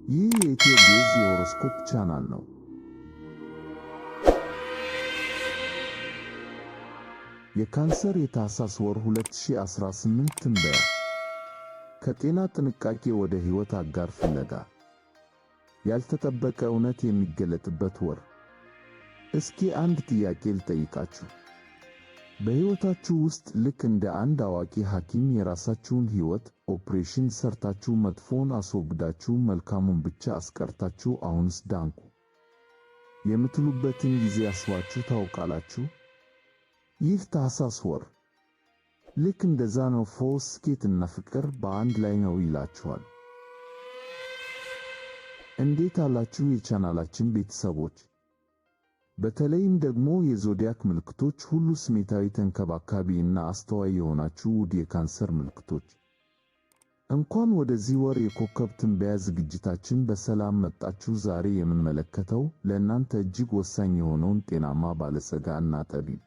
ይህ የኢትዮ ጌዝ የሆሮስኮፕ ቻናል ነው። የካንሰር የታህሳስ ወር 2018 ትንበያ። ከጤና ጥንቃቄ ወደ ሕይወት አጋር ፍለጋ። ያልተጠበቀ እውነት የሚገለጥበት ወር። እስኪ አንድ ጥያቄ ልጠይቃችሁ። በሕይወታችሁ ውስጥ ልክ እንደ አንድ አዋቂ ሐኪም የራሳችሁን ሕይወት ኦፕሬሽን ሰርታችሁ መጥፎውን አስወግዳችሁ መልካሙን ብቻ አስቀርታችሁ አሁንስ ዳንኩ የምትሉበትን ጊዜ አስባችሁ ታውቃላችሁ? ይህ ታህሳስ ወር ልክ እንደዛ ነው። ፈውስ፣ ስኬትና ፍቅር በአንድ ላይ ነው ይላችኋል። እንዴት አላችሁ የቻናላችን ቤተሰቦች? በተለይም ደግሞ የዞዲያክ ምልክቶች ሁሉ ስሜታዊ፣ ተንከባካቢ እና አስተዋይ የሆናችሁ ውድ የካንሰር ምልክቶች እንኳን ወደዚህ ወር የኮከብ ትንበያ ዝግጅታችን በሰላም መጣችሁ። ዛሬ የምንመለከተው ለእናንተ እጅግ ወሳኝ የሆነውን ጤናማ፣ ባለጸጋ እና ጠቢብ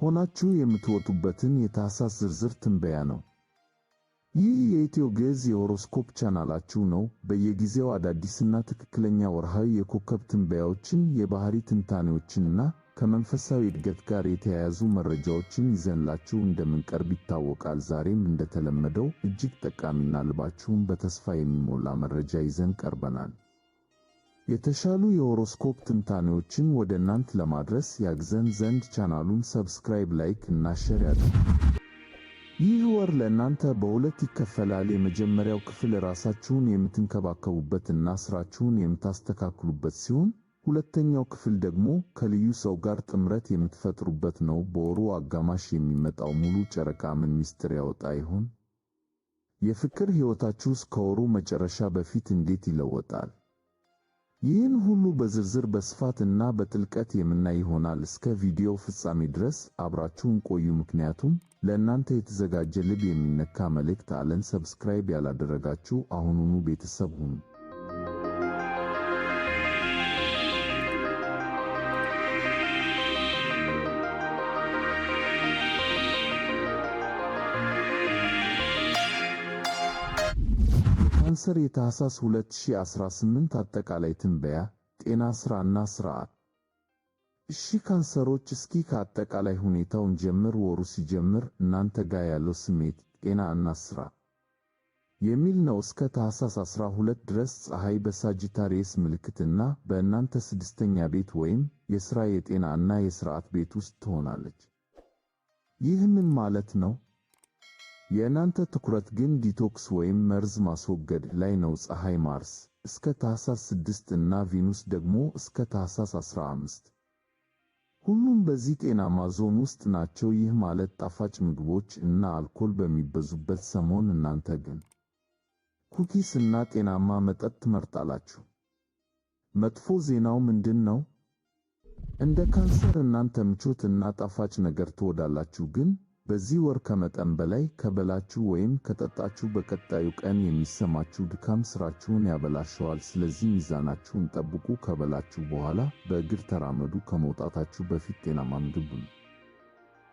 ሆናችሁ የምትወጡበትን የታህሳስ ዝርዝር ትንበያ ነው። ይህ የኢትዮ ጌዝ የሆሮስኮፕ ቻናላችሁ ነው። በየጊዜው አዳዲስና ትክክለኛ ወርሃዊ የኮከብ ትንበያዎችን፣ የባህሪ ትንታኔዎችንና ከመንፈሳዊ እድገት ጋር የተያያዙ መረጃዎችን ይዘንላችሁ እንደምንቀርብ ይታወቃል። ዛሬም እንደተለመደው እጅግ ጠቃሚና ልባችሁን በተስፋ የሚሞላ መረጃ ይዘን ቀርበናል። የተሻሉ የሆሮስኮፕ ትንታኔዎችን ወደ እናንተ ለማድረስ ያግዘን ዘንድ ቻናሉን ሰብስክራይብ፣ ላይክ እና ሼር ያድርጉ። ይህ ወር ለእናንተ በሁለት ይከፈላል። የመጀመሪያው ክፍል ራሳችሁን የምትንከባከቡበትና ስራችሁን የምታስተካክሉበት ሲሆን፣ ሁለተኛው ክፍል ደግሞ ከልዩ ሰው ጋር ጥምረት የምትፈጥሩበት ነው። በወሩ አጋማሽ የሚመጣው ሙሉ ጨረቃ ምን ምስጢር ያወጣ ይሆን? የፍቅር ሕይወታችሁስ ከወሩ መጨረሻ በፊት እንዴት ይለወጣል? ይህን ሁሉ በዝርዝር በስፋት እና በጥልቀት የምናይ ይሆናል። እስከ ቪዲዮ ፍጻሜ ድረስ አብራችሁን ቆዩ፣ ምክንያቱም ለእናንተ የተዘጋጀ ልብ የሚነካ መልእክት አለን። ሰብስክራይብ ያላደረጋችሁ አሁኑኑ ቤተሰብ ሁኑ። ካንሰር የታህሳስ 2018 አጠቃላይ ትንበያ፣ ጤና፣ ሥራና ሥርዓት። እሺ ካንሰሮች፣ እስኪ ከአጠቃላይ ሁኔታውን ጀምር። ወሩ ሲጀምር እናንተ ጋር ያለው ስሜት ጤና እና ሥራ የሚል ነው። እስከ ታህሳስ 12 ድረስ ፀሐይ በሳጂታሪየስ ምልክትና በእናንተ ስድስተኛ ቤት ወይም የሥራ፣ የጤና እና የሥርዓት ቤት ውስጥ ትሆናለች። ይህ ምን ማለት ነው? የእናንተ ትኩረት ግን ዲቶክስ ወይም መርዝ ማስወገድ ላይ ነው። ፀሐይ ማርስ እስከ ታህሳስ 6 እና ቬኑስ ደግሞ እስከ ታህሳስ 15 ሁሉም በዚህ ጤናማ ዞን ውስጥ ናቸው። ይህ ማለት ጣፋጭ ምግቦች እና አልኮል በሚበዙበት ሰሞን እናንተ ግን ኩኪስ እና ጤናማ መጠጥ ትመርጣላችሁ። መጥፎ ዜናው ምንድን ነው? እንደ ካንሰር እናንተ ምቾት እና ጣፋጭ ነገር ትወዳላችሁ፣ ግን በዚህ ወር ከመጠን በላይ ከበላችሁ ወይም ከጠጣችሁ በቀጣዩ ቀን የሚሰማችሁ ድካም ስራችሁን ያበላሸዋል። ስለዚህ ሚዛናችሁን ጠብቁ። ከበላችሁ በኋላ በእግር ተራመዱ፣ ከመውጣታችሁ በፊት ጤናማ ምግብ ብሉ።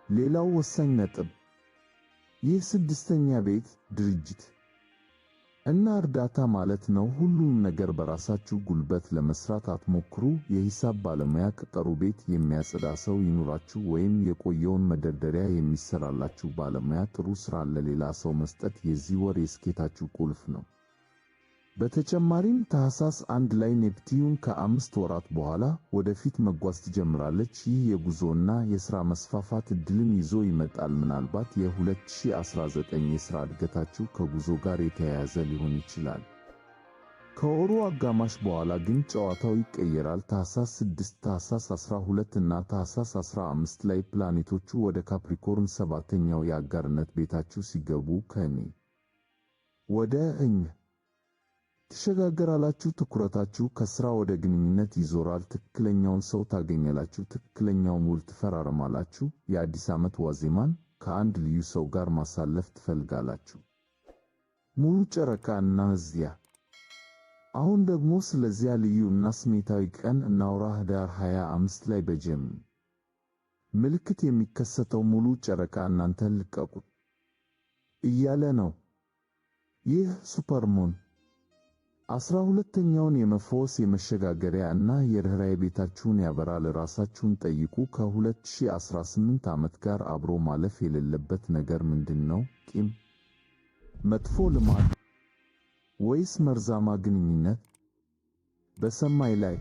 ሌላው ወሳኝ ነጥብ፣ ይህ ስድስተኛ ቤት ድርጅት እና እርዳታ ማለት ነው። ሁሉም ነገር በራሳችሁ ጉልበት ለመስራት አትሞክሩ። የሂሳብ ባለሙያ ቅጠሩ፣ ቤት የሚያጸዳ ሰው ይኑራችሁ፣ ወይም የቆየውን መደርደሪያ የሚሰራላችሁ ባለሙያ ጥሩ ሥራ ለሌላ ሰው መስጠት የዚህ ወር የስኬታችሁ ቁልፍ ነው። በተጨማሪም ታህሳስ 1 ላይ ኔፕቲዩን ከ5 ወራት በኋላ ወደፊት መጓዝ ትጀምራለች። ይህ የጉዞና የሥራ መስፋፋት ዕድልን ይዞ ይመጣል። ምናልባት የ2019 የሥራ እድገታችሁ ከጉዞ ጋር የተያያዘ ሊሆን ይችላል። ከወሩ አጋማሽ በኋላ ግን ጨዋታው ይቀየራል። ታህሳስ 6፣ ታህሳስ 12 እና ታህሳስ 15 ላይ ፕላኔቶቹ ወደ ካፕሪኮርን ሰባተኛው የአጋርነት ቤታችሁ ሲገቡ ከእኔ ወደ እኝ ትሸጋገራላችሁ። ትኩረታችሁ ከሥራ ወደ ግንኙነት ይዞራል። ትክክለኛውን ሰው ታገኛላችሁ። ትክክለኛውን ውል ትፈራረማላችሁ። የአዲስ ዓመት ዋዜማን ከአንድ ልዩ ሰው ጋር ማሳለፍ ትፈልጋላችሁ። ሙሉ ጨረቃ እና እዚያ። አሁን ደግሞ ስለዚያ ልዩ እና ስሜታዊ ቀን እናውራ። ህዳር 25 ላይ በጀሚኒ ምልክት የሚከሰተው ሙሉ ጨረቃ እናንተን ልቀቁት እያለ ነው። ይህ ሱፐርሙን 12ኛውን የመፈወስ የመሸጋገሪያ እና የርኅራኄ ቤታችሁን ያበራል። ራሳችሁን ጠይቁ። ከ2018 ዓመት ጋር አብሮ ማለፍ የሌለበት ነገር ምንድነው? ቂም፣ መጥፎ ልማድ ወይስ መርዛማ ግንኙነት? በሰማይ ላይ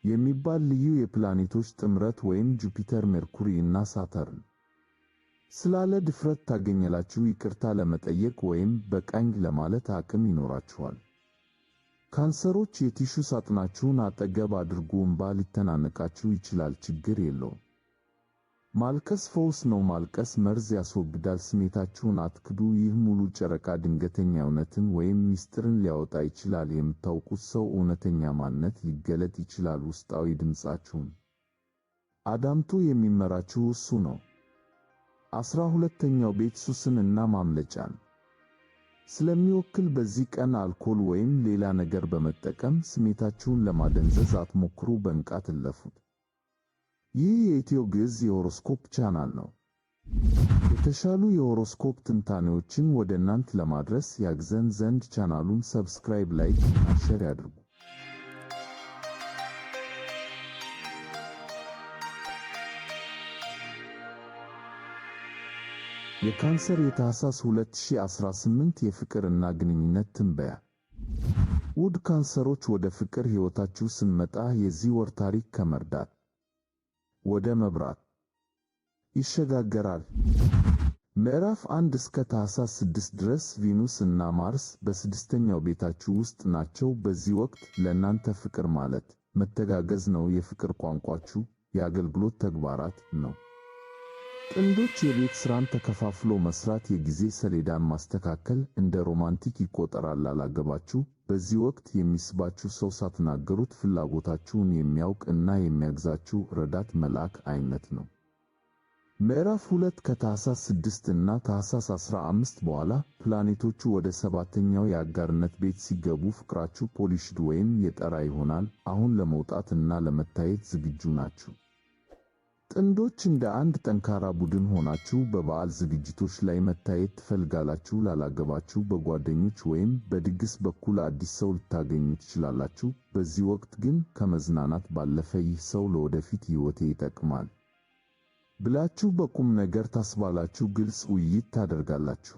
የሚባል ልዩ የፕላኔቶች ጥምረት ወይም ጁፒተር፣ ሜርኩሪ እና ሳተርን ስላለ ድፍረት ታገኛላችሁ። ይቅርታ ለመጠየቅ ወይም በቃኝ ለማለት አቅም ይኖራችኋል። ካንሰሮች የቲሹ ሳጥናችሁን አጠገብ አድርጉ። እንባ ሊተናነቃችሁ ይችላል፣ ችግር የለውም። ማልቀስ ፈውስ ነው። ማልቀስ መርዝ ያስወግዳል። ስሜታችሁን አትክዱ። ይህ ሙሉ ጨረቃ ድንገተኛ እውነትን ወይም ሚስጥርን ሊያወጣ ይችላል። የምታውቁት ሰው እውነተኛ ማንነት ሊገለጥ ይችላል። ውስጣዊ ድምፃችሁን አዳምጡ። የሚመራችሁ እሱ ነው። 12ኛው ቤት ሱስን እና ማምለጫን ስለሚወክል በዚህ ቀን አልኮል ወይም ሌላ ነገር በመጠቀም ስሜታችሁን ለማደንዘዝ አትሞክሩ። በንቃት እለፉት። ይህ የኢትዮ ግዕዝ የሆሮስኮፕ ቻናል ነው። የተሻሉ የሆሮስኮፕ ትንታኔዎችን ወደ እናንተ ለማድረስ ያግዘን ዘንድ ቻናሉን ሰብስክራይብ፣ ላይክ እና ሼር ያድርጉ። የካንሰር የታህሳስ 2018 የፍቅር እና ግንኙነት ትንበያ። ውድ ካንሰሮች፣ ወደ ፍቅር ሕይወታችሁ ስንመጣ የዚህ ወር ታሪክ ከመርዳት ወደ መብራት ይሸጋገራል። ምዕራፍ 1 እስከ ታህሳስ 6 ድረስ ቬኑስ እና ማርስ በስድስተኛው ቤታችሁ ውስጥ ናቸው። በዚህ ወቅት ለእናንተ ፍቅር ማለት መተጋገዝ ነው። የፍቅር ቋንቋችሁ የአገልግሎት ተግባራት ነው። ጥንዶች የቤት ሥራን ተከፋፍሎ መስራት፣ የጊዜ ሰሌዳን ማስተካከል እንደ ሮማንቲክ ይቆጠራል። ላላገባችሁ በዚህ ወቅት የሚስባችሁ ሰው ሳትናገሩት ፍላጎታችሁን የሚያውቅ እና የሚያግዛችሁ ረዳት መልአክ አይነት ነው። ምዕራፍ 2 ከታህሳስ 6 እና ታህሳስ 15 በኋላ ፕላኔቶቹ ወደ ሰባተኛው የአጋርነት ቤት ሲገቡ ፍቅራችሁ ፖሊሽድ ወይም የጠራ ይሆናል። አሁን ለመውጣት እና ለመታየት ዝግጁ ናችሁ። ጥንዶች እንደ አንድ ጠንካራ ቡድን ሆናችሁ በበዓል ዝግጅቶች ላይ መታየት ትፈልጋላችሁ። ላላገባችሁ በጓደኞች ወይም በድግስ በኩል አዲስ ሰው ልታገኙ ትችላላችሁ። በዚህ ወቅት ግን ከመዝናናት ባለፈ ይህ ሰው ለወደፊት ሕይወቴ ይጠቅማል ብላችሁ በቁም ነገር ታስባላችሁ። ግልጽ ውይይት ታደርጋላችሁ።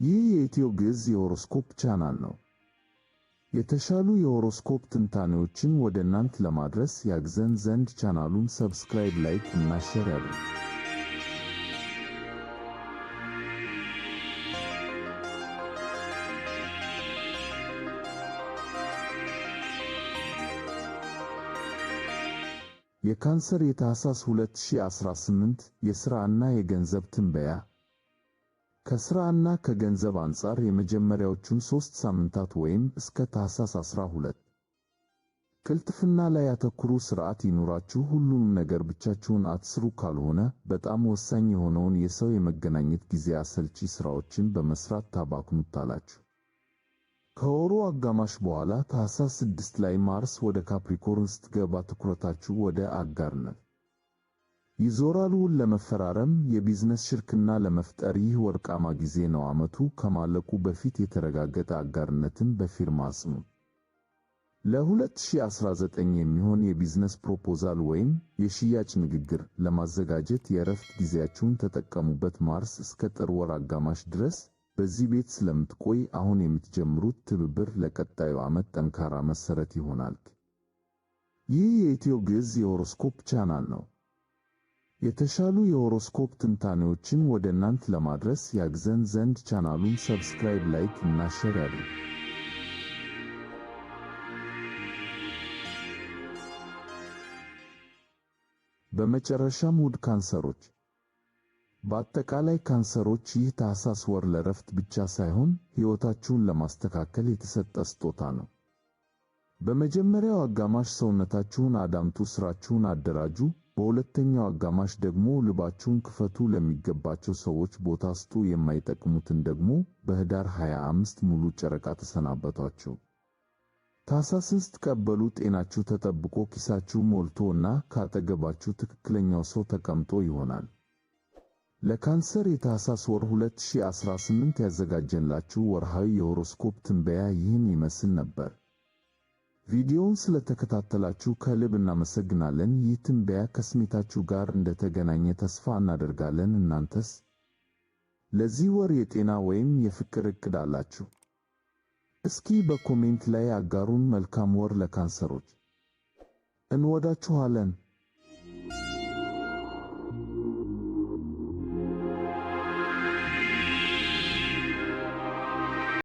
ይህ የኢትዮ ግዕዝ የሆሮስኮፕ ቻናል ነው። የተሻሉ የሆሮስኮፕ ትንታኔዎችን ወደ እናንተ ለማድረስ ያግዘን ዘንድ ቻናሉን ሰብስክራይብ፣ ላይክ እና ሼር ያድርጉ። የካንሰር የታህሳስ 2018 የሥራ እና የገንዘብ ትንበያ። ከሥራ እና ከገንዘብ አንጻር የመጀመሪያዎቹን 3 ሳምንታት ወይም እስከ ታህሳስ 12 ቅልጥፍና ላይ ያተኩሩ። ሥርዓት ይኑራችሁ። ሁሉንም ነገር ብቻችሁን አትስሩ። ካልሆነ በጣም ወሳኝ የሆነውን የሰው የመገናኘት ጊዜ አሰልቺ ሥራዎችን በመሥራት ታባክኑታላችሁ። ከወሩ አጋማሽ በኋላ ታህሳስ 6 ላይ ማርስ ወደ ካፕሪኮርን ስትገባ ትኩረታችሁ ወደ አጋርነት ይዞራል። ውል ለመፈራረም፣ የቢዝነስ ሽርክና ለመፍጠር ይህ ወርቃማ ጊዜ ነው። ዓመቱ ከማለቁ በፊት የተረጋገጠ አጋርነትን በፊርማ አጽኑ። ለ2019 የሚሆን የቢዝነስ ፕሮፖዛል ወይም የሽያጭ ንግግር ለማዘጋጀት የእረፍት ጊዜያችሁን ተጠቀሙበት። ማርስ እስከ ጥር ወር አጋማሽ ድረስ በዚህ ቤት ስለምትቆይ አሁን የምትጀምሩት ትብብር ለቀጣዩ ዓመት ጠንካራ መሠረት ይሆናል። ይህ የኢትዮ ግዕዝ የሆሮስኮፕ ቻናል ነው። የተሻሉ የሆሮስኮፕ ትንታኔዎችን ወደ እናንተ ለማድረስ ያግዘን ዘንድ ቻናሉን ሰብስክራይብ፣ ላይክ እና ሼር ያድርጉ። በመጨረሻም ውድ ካንሰሮች፣ በአጠቃላይ ካንሰሮች ይህ ታህሳስ ወር ለረፍት ብቻ ሳይሆን ሕይወታችሁን ለማስተካከል የተሰጠ ስጦታ ነው። በመጀመሪያው አጋማሽ ሰውነታችሁን አዳምጡ፣ ሥራችሁን አደራጁ። በሁለተኛው አጋማሽ ደግሞ ልባችሁን ክፈቱ፣ ለሚገባቸው ሰዎች ቦታ ስጡ። የማይጠቅሙትን ደግሞ በኅዳር 25 ሙሉ ጨረቃ ተሰናበቷቸው። ታህሳስን ስትቀበሉ ጤናችሁ ተጠብቆ ኪሳችሁ ሞልቶ እና ካጠገባችሁ ትክክለኛው ሰው ተቀምጦ ይሆናል። ለካንሰር የታህሳስ ወር 2018 ያዘጋጀንላችሁ ወርሃዊ የሆሮስኮፕ ትንበያ ይህን ይመስል ነበር። ቪዲዮውን ስለተከታተላችሁ ከልብ እናመሰግናለን። ይህ ትንበያ ከስሜታችሁ ጋር እንደተገናኘ ተስፋ እናደርጋለን። እናንተስ ለዚህ ወር የጤና ወይም የፍቅር ዕቅድ አላችሁ? እስኪ በኮሜንት ላይ አጋሩን። መልካም ወር ለካንሰሮች! እንወዳችኋለን።